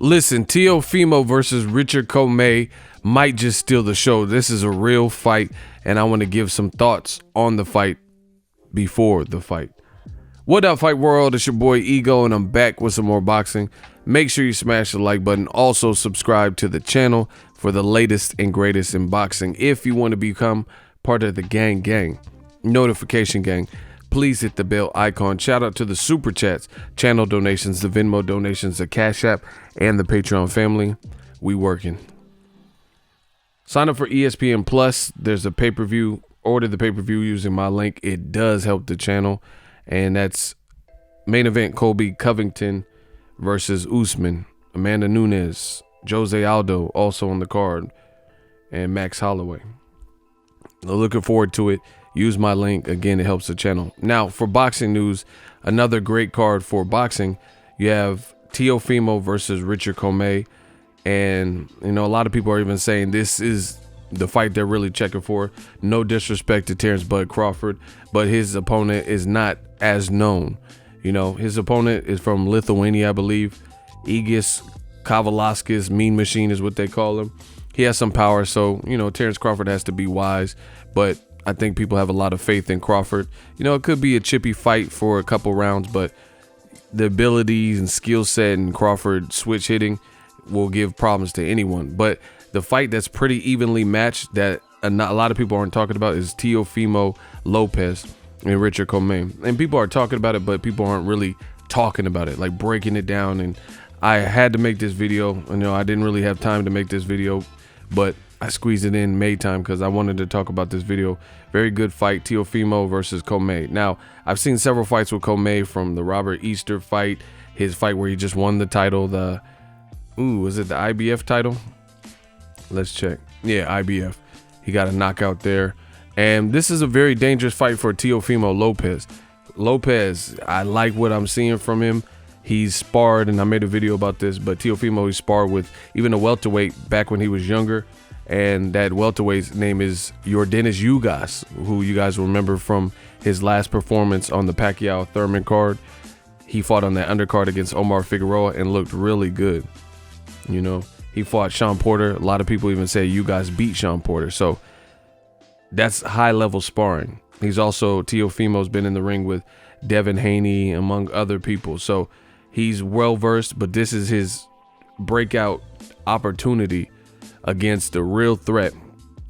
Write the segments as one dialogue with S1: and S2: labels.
S1: Listen, Teofimo versus Richard Commey might just steal the show. This is a real fight, and I want to give some thoughts on the fight before the fight. What up, fight world? It's your boy Ego, and I'm back with some more boxing. Make sure you smash the like button. Also subscribe to the channel for the latest and greatest in boxing. If you want to become part of the gang, notification gang, please hit the bell icon. Shout out to the super chats, channel donations, the Venmo donations, the Cash App, and the Patreon family. We working. Sign up for ESPN Plus. There's a pay-per-view. Order the pay-per-view using my link. It does help the channel. And that's main event Colby Covington versus Usman. Amanda Nunes, Jose Aldo also on the card, and Max Holloway. Looking forward to it. Use my link. Again, it helps the channel. Now, for boxing news, another great card for boxing. You have Teofimo versus Richard Commey. And, you know, a lot of people are even saying this is the fight they're really checking for. No disrespect to Terrence Bud Crawford, but his opponent is not as known. You know, his opponent is from Lithuania, I believe. Egis Kavalaskis, Mean Machine is what they call him. He has some power, so, you know, Terrence Crawford has to be wise. But I think people have a lot of faith in Crawford. You know, it could be a chippy fight for a couple rounds, but the abilities and skill set and Crawford switch hitting will give problems to anyone. But the fight that's pretty evenly matched that a lot of people aren't talking about is Teofimo Lopez and Richard Commey. And people are talking about it, but people aren't really talking about it, like breaking it down. And I had to make this video. You know, I didn't really have time to make this video, but I squeezed it in, made time, because I wanted to talk about this video. Very good fight, Teofimo versus Commey. Now, I've seen several fights with Commey, from the Robert Easter fight, his fight where he just won the title, was it the IBF title? Let's check. Yeah, IBF. He got a knockout there. And this is a very dangerous fight for Teofimo Lopez. Lopez, I like what I'm seeing from him. He's sparred, and I made a video about this, but Teofimo, he sparred with even a welterweight back when he was younger. And that welterweight's name is Yordenis Ugas, who you guys remember from his last performance on the Pacquiao-Thurman card. He fought on that undercard against Omar Figueroa and looked really good. You know, he fought Sean Porter. A lot of people even say Ugas beat Sean Porter. So that's high-level sparring. He's also, Teofimo's been in the ring with Devin Haney, among other people. So he's well-versed, but this is his breakout opportunity against a real threat.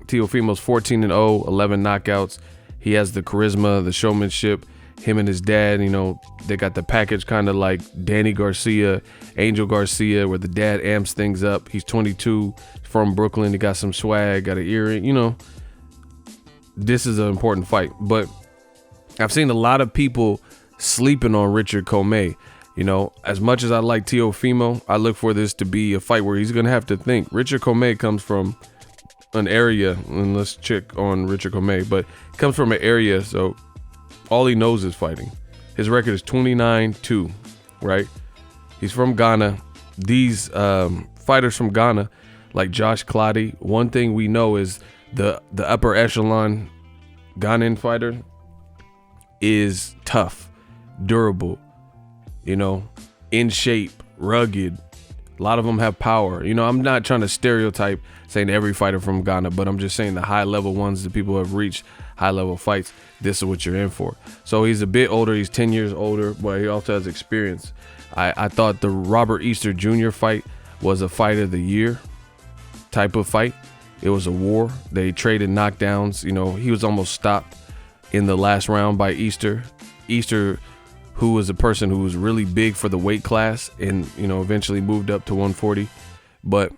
S1: Teofimo's 14-0, 11 knockouts. He has the charisma, the showmanship. Him and his dad, you know, they got the package kind of like Danny Garcia, Angel Garcia, where the dad amps things up. He's 22, from Brooklyn. He got some swag, got an earring. You know, this is an important fight. But I've seen a lot of people sleeping on Richard Commey. You know, as much as I like Teofimo, I look for this to be a fight where he's going to have to think. Richard Commey comes from an area, and let's check on Richard Commey, but he comes from an area, so all he knows is fighting. His record is 29-2, right? He's from Ghana. These fighters from Ghana, like Josh Clottey, one thing we know is the upper echelon Ghanaian fighter is tough, durable, you know, in shape, rugged. A lot of them have power. You know, I'm not trying to stereotype saying every fighter from Ghana, but I'm just saying the high level ones, the people who have reached high level fights, this is what you're in for. So he's a bit older. He's 10 years older, but he also has experience. I thought the Robert Easter Jr. fight was a fight of the year type of fight. It was a war. They traded knockdowns. You know, he was almost stopped in the last round by Easter. Easter, who was a person who was really big for the weight class and, you know, eventually moved up to 140. But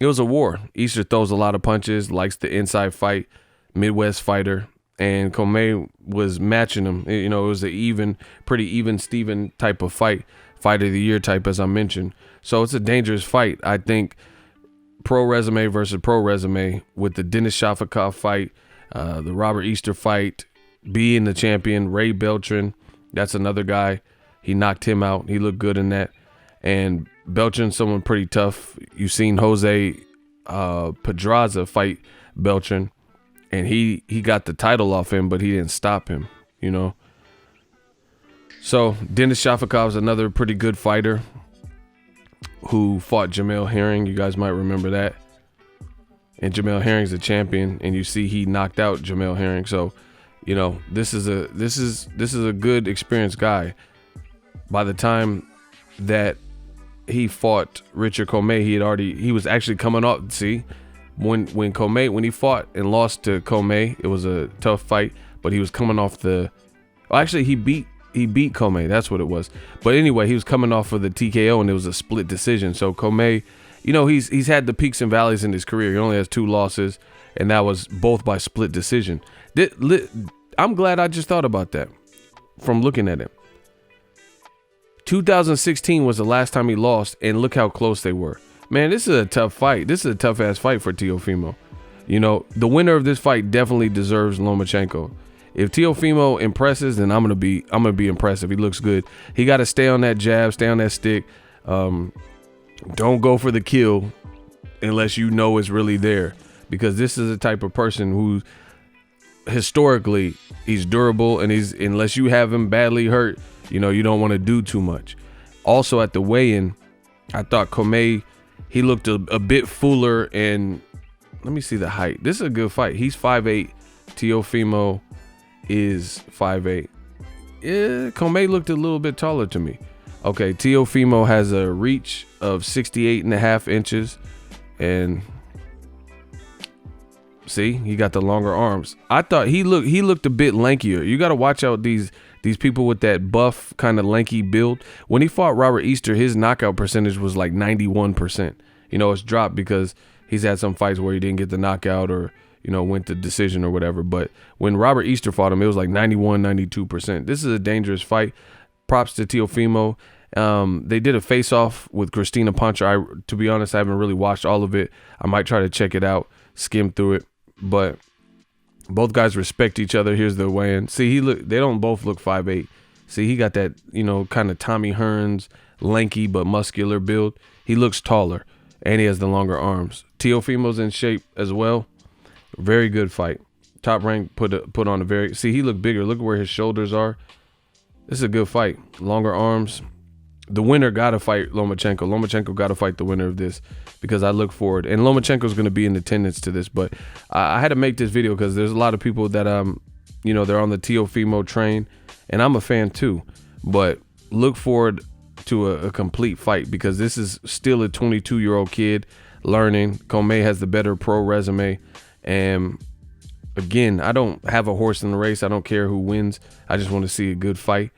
S1: it was a war. Easter throws a lot of punches, likes the inside fight, Midwest fighter, and Commey was matching him. You know, it was a pretty even Steven type of fight of the year type, as I mentioned. So it's a dangerous fight. I think pro resume versus pro resume with the Denis Shafikov fight, the Robert Easter fight, being the champion, Ray Beltran, that's another guy. He knocked him out. He looked good in that. And Beltran's someone pretty tough. You've seen Jose Pedraza fight Beltran, and he got the title off him, but he didn't stop him, you know. So Denis Shafikov's another pretty good fighter who fought Jamel Herring. You guys might remember that. And Jamel Herring's a champion, and you see he knocked out Jamel Herring. So, you know, this is a good experienced guy. By the time that he fought Richard Commey, he was actually coming off. See, when he fought and lost to Commey, it was a tough fight, but he was coming off actually he beat Commey, that's what it was. But anyway, he was coming off of the TKO, and it was a split decision. So Commey, you know, he's had the peaks and valleys in his career. He only has 2 losses, and that was both by split decision. I'm glad I just thought about that from looking at him. 2016 was the last time he lost, and look how close they were. Man, this is a tough fight. This is a tough-ass fight for Teofimo. You know, the winner of this fight definitely deserves Lomachenko. If Teofimo impresses, then I'm gonna be impressed. If he looks good, he got to stay on that jab, stay on that stick. Don't go for the kill unless you know it's really there, because this is the type of person who historically he's durable, and unless you have him badly hurt, you know, you don't want to do too much. Also at the weigh-in, I thought Commey, he looked a bit fuller, and let me see the height. This is a good fight. He's 5'8". Teofimo is 5'8". Yeah, Commey looked a little bit taller to me. Okay, Teofimo has a reach of 68.5 inches, and see, he got the longer arms. I thought he looked a bit lankier. You got to watch out these people with that buff kind of lanky build. When he fought Robert Easter, his knockout percentage was like 91%. You know, it's dropped because he's had some fights where he didn't get the knockout, or, you know, went to decision or whatever. But when Robert Easter fought him, it was like 91, 92%. This is a dangerous fight. Props to Teofimo. They did a face-off with Christina Pancha. To be honest, I haven't really watched all of it. I might try to check it out, skim through it. But both guys respect each other. Here's the weigh-in. See, they don't both look 5'8". See, he got that, you know, kind of Tommy Hearns, lanky but muscular build. He looks taller, and he has the longer arms. Teofimo's in shape as well. Very good fight. Top Rank put on a very, see, he looked bigger. Look where his shoulders are. This is a good fight. Longer arms. The winner got to fight Lomachenko. Lomachenko got to fight the winner of this, because I look forward. And Lomachenko's going to be in attendance to this. But I had to make this video because there's a lot of people that, you know, they're on the Teofimo train. And I'm a fan too. But look forward to a complete fight, because this is still a 22-year-old kid learning. Commey has the better pro resume. And again, I don't have a horse in the race. I don't care who wins. I just want to see a good fight.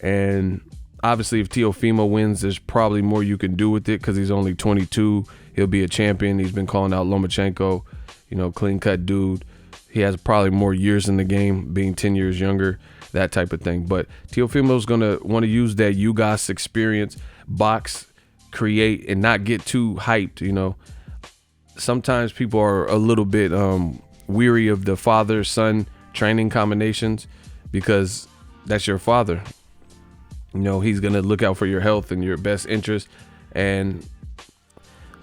S1: And obviously, if Teofimo wins, there's probably more you can do with it, because he's only 22. He'll be a champion. He's been calling out Lomachenko, you know, clean-cut dude. He has probably more years in the game, being 10 years younger, that type of thing. But Teofimo's going to want to use that UGAS experience, box, create, and not get too hyped, you know. Sometimes people are a little bit weary of the father-son training combinations, because that's your father. You know, he's going to look out for your health and your best interest. And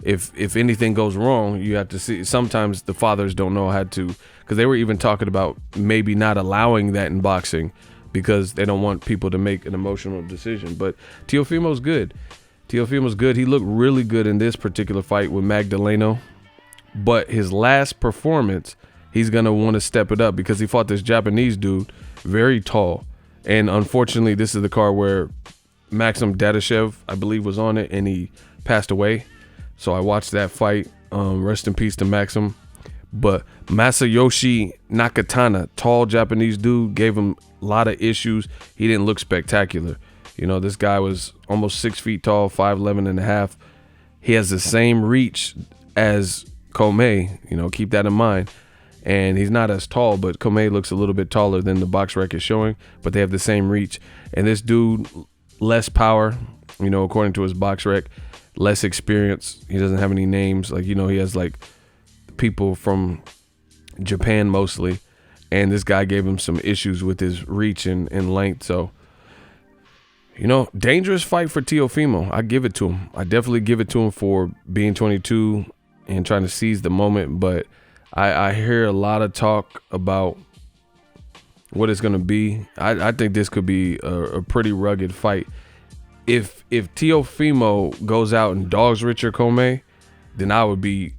S1: if anything goes wrong, you have to see. Sometimes the fathers don't know how to, because they were even talking about maybe not allowing that in boxing, because they don't want people to make an emotional decision. But Teofimo's good. Teofimo's good. He looked really good in this particular fight with Magdaleno. But his last performance, he's going to want to step it up, because he fought this Japanese dude, very tall. And unfortunately, this is the card where Maxim Dadashev, I believe, was on it, and he passed away. So I watched that fight. Rest in peace to Maxim. But Masayoshi Nakatana, tall Japanese dude, gave him a lot of issues. He didn't look spectacular. You know, this guy was almost 6 feet tall, 5'11 and a half. He has the same reach as Commey. You know, keep that in mind. And he's not as tall, but Commey looks a little bit taller than the box rec is showing, but they have the same reach. And this dude, less power, you know, according to his box rec, less experience. He doesn't have any names. Like, you know, he has like people from Japan mostly. And this guy gave him some issues with his reach and length. So, you know, dangerous fight for Teofimo. I give it to him. I definitely give it to him for being 22. and trying to seize the moment. But I hear a lot of talk about what it's going to be. I think this could be a pretty rugged fight. If Teofimo goes out and dogs Richard Commey, then I would be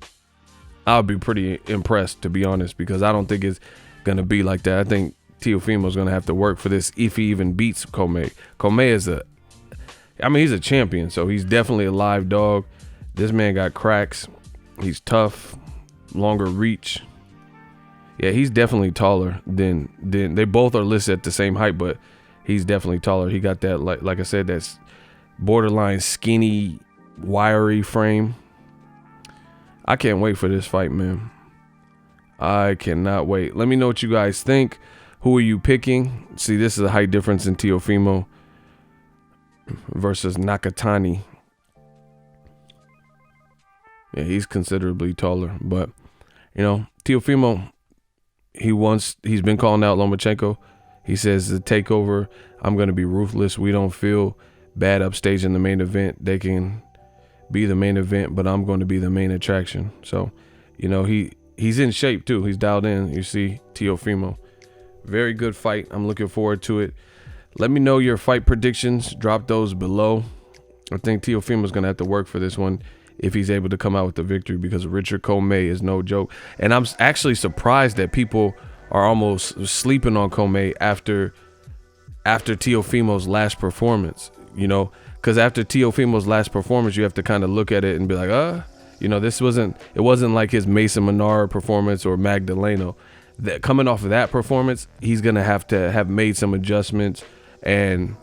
S1: pretty impressed, to be honest, because I don't think it's going to be like that. I think Teofimo's going to have to work for this if he even beats Commey. Commey is he's a champion, so he's definitely a live dog. This man got cracks. He's tough, longer reach. Yeah, he's definitely taller than they both are listed at the same height, but he's definitely taller. He got that, like I said, that's borderline skinny, wiry frame. I can't wait for this fight, man. I cannot wait. Let me know what you guys think. Who are you picking? See, this is a height difference in Teofimo versus Nakatani. Yeah, he's considerably taller, but you know, Teofimo, he's been calling out Lomachenko. He says the takeover, I'm going to be ruthless. We don't feel bad upstage in the main event. They can be the main event, but I'm going to be the main attraction. So, you know, he's in shape too. He's dialed in. You see Teofimo. Very good fight. I'm looking forward to it. Let me know your fight predictions. Drop those below. I think Teofimo's going to have to work for this one if he's able to come out with the victory, because Richard Commey is no joke. And I'm actually surprised that people are almost sleeping on Commey after Teofimo's last performance, you know, because after Teofimo's last performance, you have to kind of look at it and be like, you know, it wasn't like his Mason Menard performance or Magdaleno. That coming off of that performance, he's going to have made some adjustments and,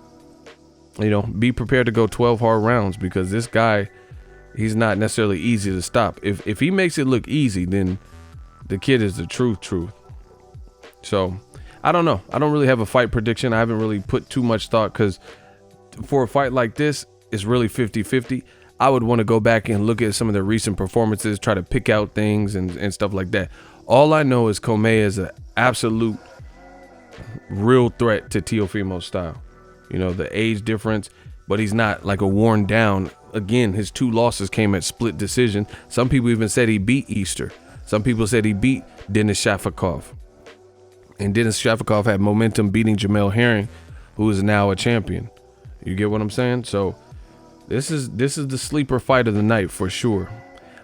S1: you know, be prepared to go 12 hard rounds, because this guy, he's not necessarily easy to stop. If he makes it look easy, then the kid is the truth. So I don't know. I don't really have a fight prediction. I haven't really put too much thought, because for a fight like this, it's really 50-50. I would want to go back and look at some of the recent performances, try to pick out things and stuff like that. All I know is Commey is an absolute real threat to Teofimo's style. You know, the age difference, but he's not like a worn down. Again, his 2 losses came at split decision. Some people even said he beat Easter. Some people said he beat Denis Shafikov. And Denis Shafikov had momentum beating Jamel Herring, who is now a champion. You get what I'm saying? So this is the sleeper fight of the night for sure.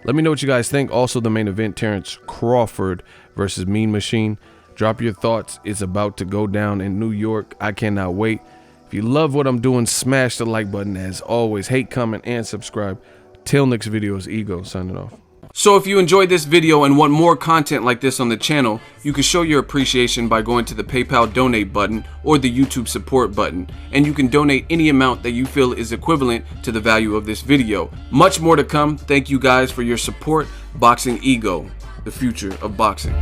S1: Let me know what you guys think. Also, the main event, Terrence Crawford versus Mean Machine. Drop your thoughts. It's about to go down in New York. I cannot wait. If you love what I'm doing, smash the like button. As always, hate, comment, and subscribe. Till next video, is Ego signing off. So if you enjoyed this video and want more content like this on the channel, you can show your appreciation by going to the PayPal donate button or the YouTube support button, and you can donate any amount that you feel is equivalent to the value of this video. Much more to come. Thank you guys for your support. Boxing Ego, the future of boxing.